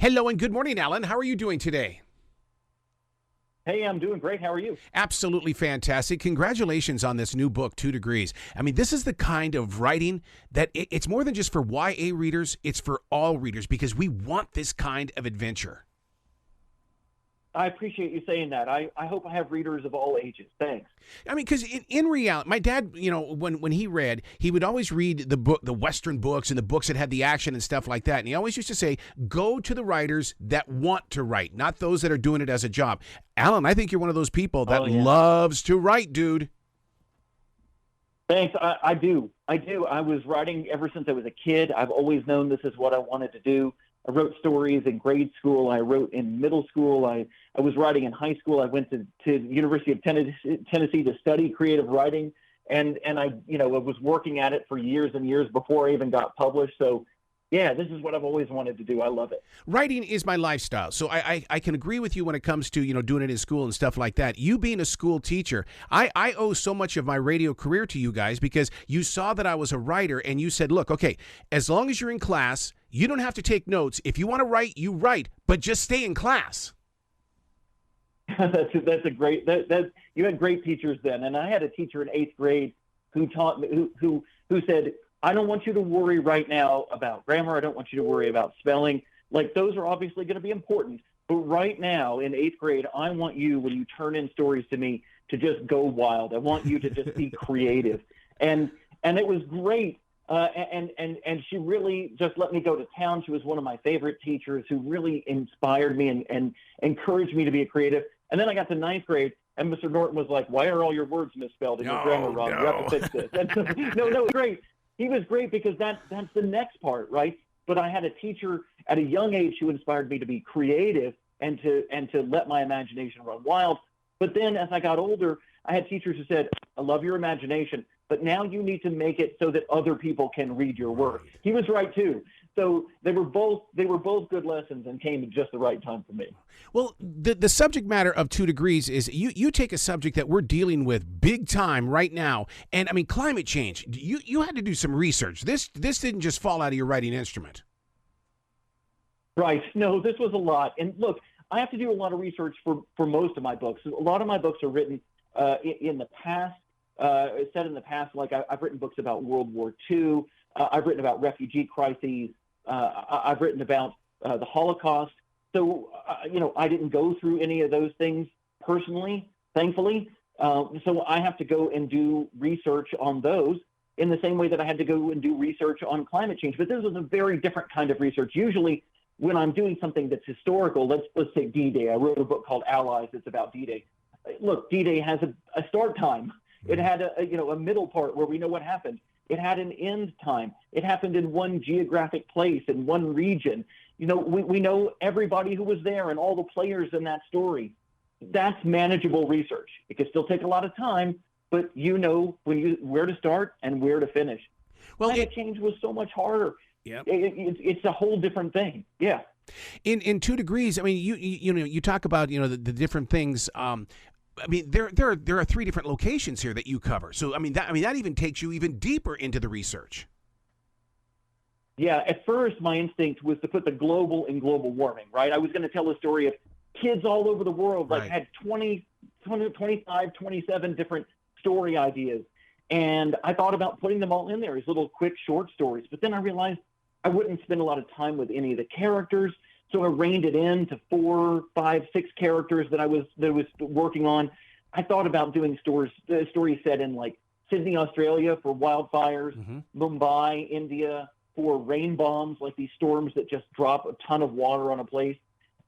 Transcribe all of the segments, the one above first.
Hello and good morning, Alan. How are you doing today? Hey, I'm doing great. How are you? Absolutely fantastic. Congratulations on this new book, 2 Degrees. I mean, this is the kind of writing that it's more than just for YA readers, it's for all readers because we want this kind of adventure. I appreciate you saying that. I hope I have readers of all ages. Thanks. I mean, because in reality, my dad, when he read, he would always read the Western books and the books that had the action and stuff like that. And he always used to say, go to the writers that want to write, not those that are doing it as a job. Alan, I think you're one of those people that loves to write, dude. Thanks. I do. I was writing ever since I was a kid. I've always known this is what I wanted to do. I wrote stories in grade school. I wrote in middle school. I was writing in high school. I went to the University of Tennessee to study creative writing. And I was working at it for years and years before I even got published. So, yeah, this is what I've always wanted to do. I love it. Writing is my lifestyle. So I can agree with you when it comes to, doing it in school and stuff like that. You being a school teacher, I owe so much of my radio career to you guys because you saw that I was a writer and you said, look, okay, as long as you're in class, you don't have to take notes. If you want to write, you write, but just stay in class. That's a great, you had great teachers then. And I had a teacher in 8th grade who taught me, who said, I don't want you to worry right now about grammar. I don't want you to worry about spelling. Like, those are obviously going to be important. But right now in 8th grade, I want you, when you turn in stories to me, to just go wild. I want you to just be creative. And it was great. And she really just let me go to town. She was one of my favorite teachers who really inspired me and encouraged me to be a creative. And then I got to 9th grade, and Mr. Norton was like, why are all your words misspelled and your grammar wrong? You have to fix this. No, great. He was great because that's the next part, right? But I had a teacher at a young age who inspired me to be creative and to let my imagination run wild. But then as I got older, I had teachers who said, I love your imagination, but now you need to make it so that other people can read your work. He was right too. So they were both good lessons and came at just the right time for me. Well, the subject matter of 2 Degrees is you take a subject that we're dealing with big time right now. And I mean, climate change, you had to do some research. This didn't just fall out of your writing instrument. Right. No, this was a lot. And look, I have to do a lot of research for most of my books. A lot of my books are written in the past. Set in the past, like I've written books about World War II. I've written about refugee crises. I've written about the Holocaust. So, I didn't go through any of those things personally, thankfully. So I have to go and do research on those in the same way that I had to go and do research on climate change. But this was a very different kind of research. Usually when I'm doing something that's historical, let's take D-Day. I wrote a book called Allies that's about D-Day. Look, D-Day has a start time. It had a middle part where we know what happened. It had an end time. It happened in one geographic place, in one region. We know everybody who was there and all the players in that story. That's manageable research. It can still take a lot of time, but you know where to start and where to finish. Well, climate change was so much harder. Yeah, it's a whole different thing. Yeah. In 2 Degrees, I mean, you talk about the different things. I mean, there are 3 different locations here that you cover. So, that even takes you even deeper into the research. Yeah, at first my instinct was to put the global in global warming, right? I was going to tell a story of kids all over the world, had 25, 27 different story ideas. And I thought about putting them all in there as little quick short stories. But then I realized I wouldn't spend a lot of time with any of the characters. So I reined it in to 4, 5, 6 characters that I was working on. I thought about doing stories set in like Sydney, Australia for wildfires, Mumbai, India for rain bombs, like these storms that just drop a ton of water on a place.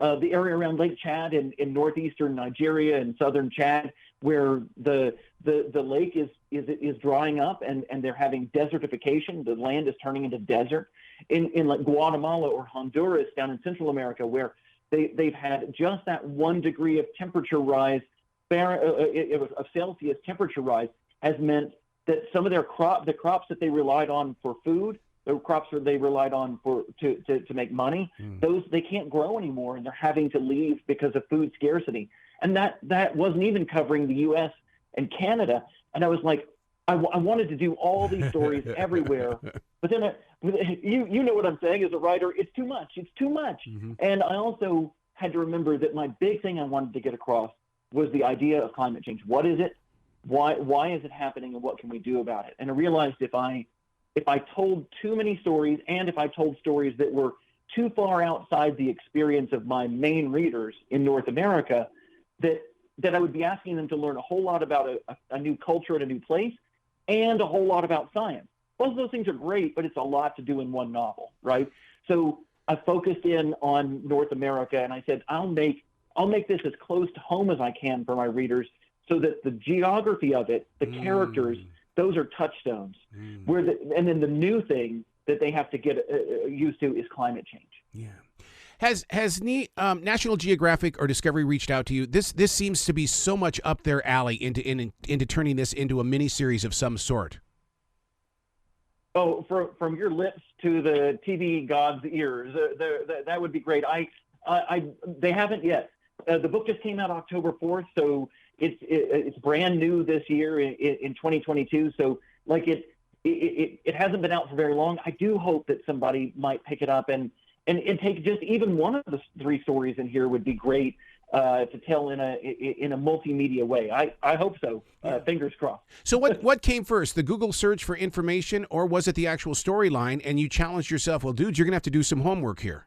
The area around Lake Chad in northeastern Nigeria and southern Chad, where the lake is drying up and they're having desertification. The land is turning into desert. In like Guatemala or Honduras down in Central America, where they've had just that 1 degree of temperature rise, of Celsius temperature rise, has meant that some of their the crops that they relied on for food, the crops that they relied on to make money, those they can't grow anymore, and they're having to leave because of food scarcity. And that wasn't even covering the U.S. and Canada. And I was like, I wanted to do all these stories everywhere, but then you know what I'm saying as a writer, it's too much. It's too much. Mm-hmm. And I also had to remember that my big thing I wanted to get across was the idea of climate change. What is it? Why is it happening, and what can we do about it? And I realized if I told too many stories, and if I told stories that were too far outside the experience of my main readers in North America, that I would be asking them to learn a whole lot about a new culture at a new place and a whole lot about science. Both of those things are great, but it's a lot to do in one novel, right? So I focused in on North America, and I said, I'll make this as close to home as I can for my readers, so that the geography of it, the characters, those are touchstones. And then the new thing that they have to get used to is climate change. Yeah. Has National Geographic or Discovery reached out to you? This seems to be so much up their alley into turning this into a miniseries of some sort. Oh, from your lips to the TV god's ears, that would be great. They haven't yet. The book just came out October 4th, so it's brand new this year in 2022. So like it hasn't been out for very long. I do hope that somebody might pick it up and take just even one of the three stories in here would be great to tell in a multimedia way. I hope so. Fingers crossed. So what came first, the Google search for information, or was it the actual storyline? And you challenged yourself, well, dude, you're gonna have to do some homework here.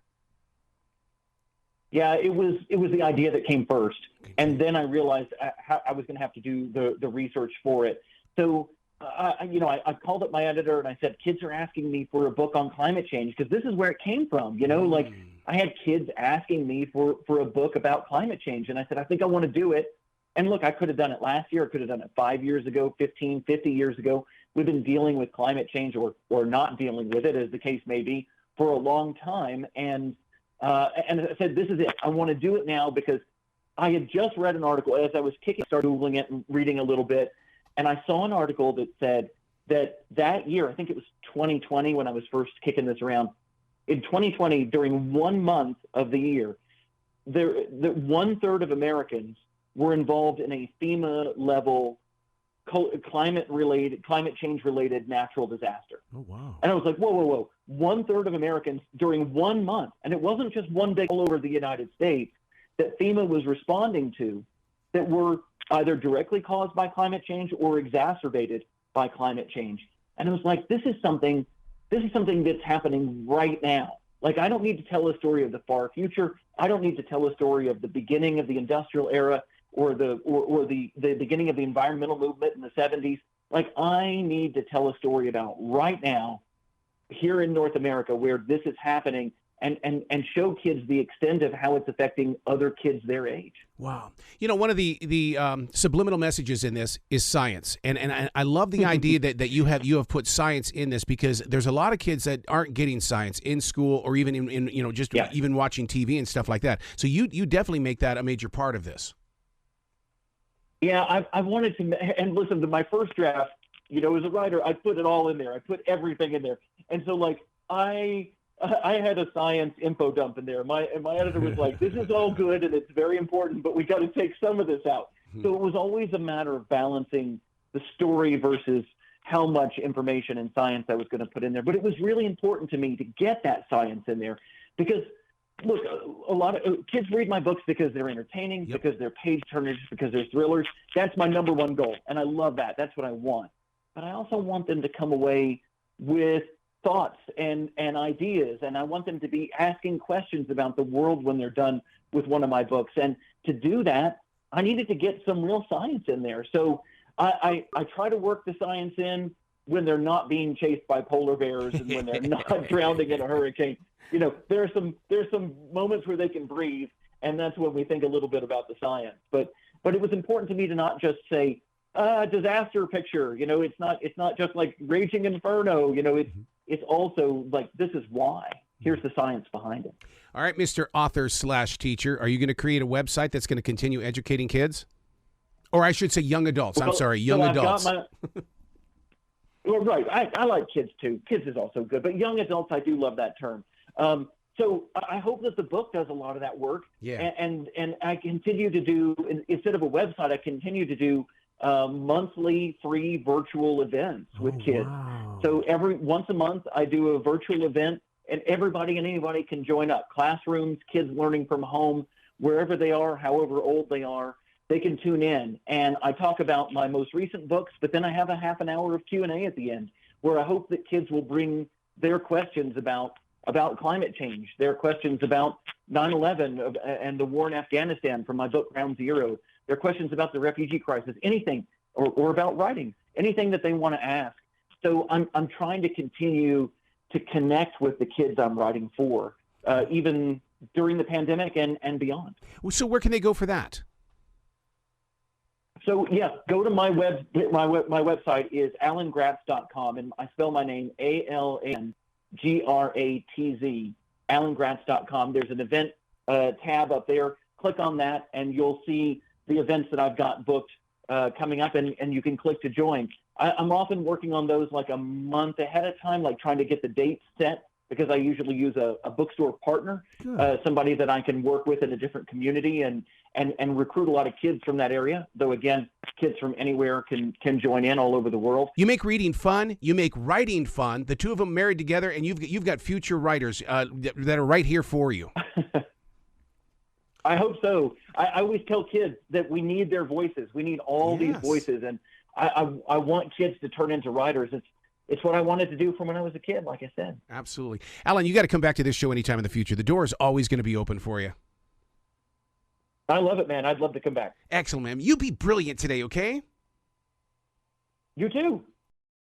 Yeah, it was the idea that came first, and then I realized I was going to have to do the research for it. So, I called up my editor and I said, kids are asking me for a book on climate change, because this is where it came from. Like I had kids asking me for a book about climate change, and I said, I think I want to do it. And look, I could have done it last year. I could have done it 5 years ago, 15, 50 years ago. We've been dealing with climate change or not dealing with it, as the case may be, for a long time. And I said, this is it. I want to do it now, because I had just read an article as I was started Googling it and reading a little bit. And I saw an article that said that year, I think it was 2020 when I was first kicking this around. In 2020, during 1 month of the year, the 1/3 of Americans were involved in a FEMA level climate change related natural disaster. Oh, wow. And I was like, whoa. 1/3 of Americans during 1 month. And it wasn't just one big all over the United States that FEMA was responding to that were either directly caused by climate change or exacerbated by climate change. And I was like, this is something that's happening right now. Like, I don't need to tell a story of the far future. I don't need to tell a story of the beginning of the industrial era or the beginning of the environmental movement in the 70s. Like, I need to tell a story about right now here in North America where this is happening, and show kids the extent of how it's affecting other kids their age. Wow. One of the subliminal messages in this is science. And I love the idea that you have put science in this, because there's a lot of kids that aren't getting science in school or even in even watching TV and stuff like that. So you definitely make that a major part of this. Yeah, I wanted to, and listen, to my first draft, as a writer, I put it all in there. I put everything in there. And so like I had a science info dump in there. My editor was like, this is all good and it's very important, but we got to take some of this out. So it was always a matter of balancing the story versus how much information and science I was going to put in there. But it was really important to me to get that science in there, because look, a lot of kids read my books because they're entertaining, because they're page turners, because they're thrillers. That's my number one goal. And I love that. That's what I want. But I also want them to come away with thoughts and ideas, and I want them to be asking questions about the world when they're done with one of my books. And to do that, I needed to get some real science in there. So I try to work the science in when they're not being chased by polar bears and when they're not drowning in a hurricane. There's some moments where they can breathe, and that's when we think a little bit about the science. But it was important to me to not just say disaster picture. It's not just like raging inferno. It's also like, this is why. Here's the science behind it. All right, Mr. Author/teacher, are you going to create a website that's going to continue educating kids? Or I should say young adults. Well, I'm sorry, young adults. Well, right. I like kids too. Kids is also good, but young adults, I do love that term. So I hope that the book does a lot of that work. Yeah. And I continue to do, instead of a website, I continue to do monthly free virtual events with kids. Wow. So once a month, I do a virtual event, and everybody and anybody can join up. Classrooms, kids learning from home, wherever they are, however old they are, they can tune in. And I talk about my most recent books, but then I have a half an hour of Q&A at the end, where I hope that kids will bring their questions about climate change, their questions about 9/11 and the war in Afghanistan from my book Ground Zero, their questions about the refugee crisis, anything, or about writing, anything that they want to ask. So I'm trying to continue to connect with the kids I'm writing for, even during the pandemic and beyond. So where can they go for that? So yeah, go to my website is alangratz.com, and I spell my name ALANGRATZ, alangratz.com. There's an event tab up there. Click on that, and you'll see the events that I've got booked coming up, and you can click to join. I'm often working on those like a month ahead of time, like trying to get the dates set, because I usually use a bookstore partner, somebody that I can work with in a different community and recruit a lot of kids from that area. Though, again, kids from anywhere can join in all over the world. You make reading fun. You make writing fun. The two of them married together, and you've got future writers that are right here for you. I hope so. I always tell kids that we need their voices. We need all these voices, and I want kids to turn into writers. It's what I wanted to do from when I was a kid, like I said. Absolutely. Alan, you got to come back to this show anytime in the future. The door is always going to be open for you. I love it, man. I'd love to come back. Excellent, man. You be brilliant today, okay? You too.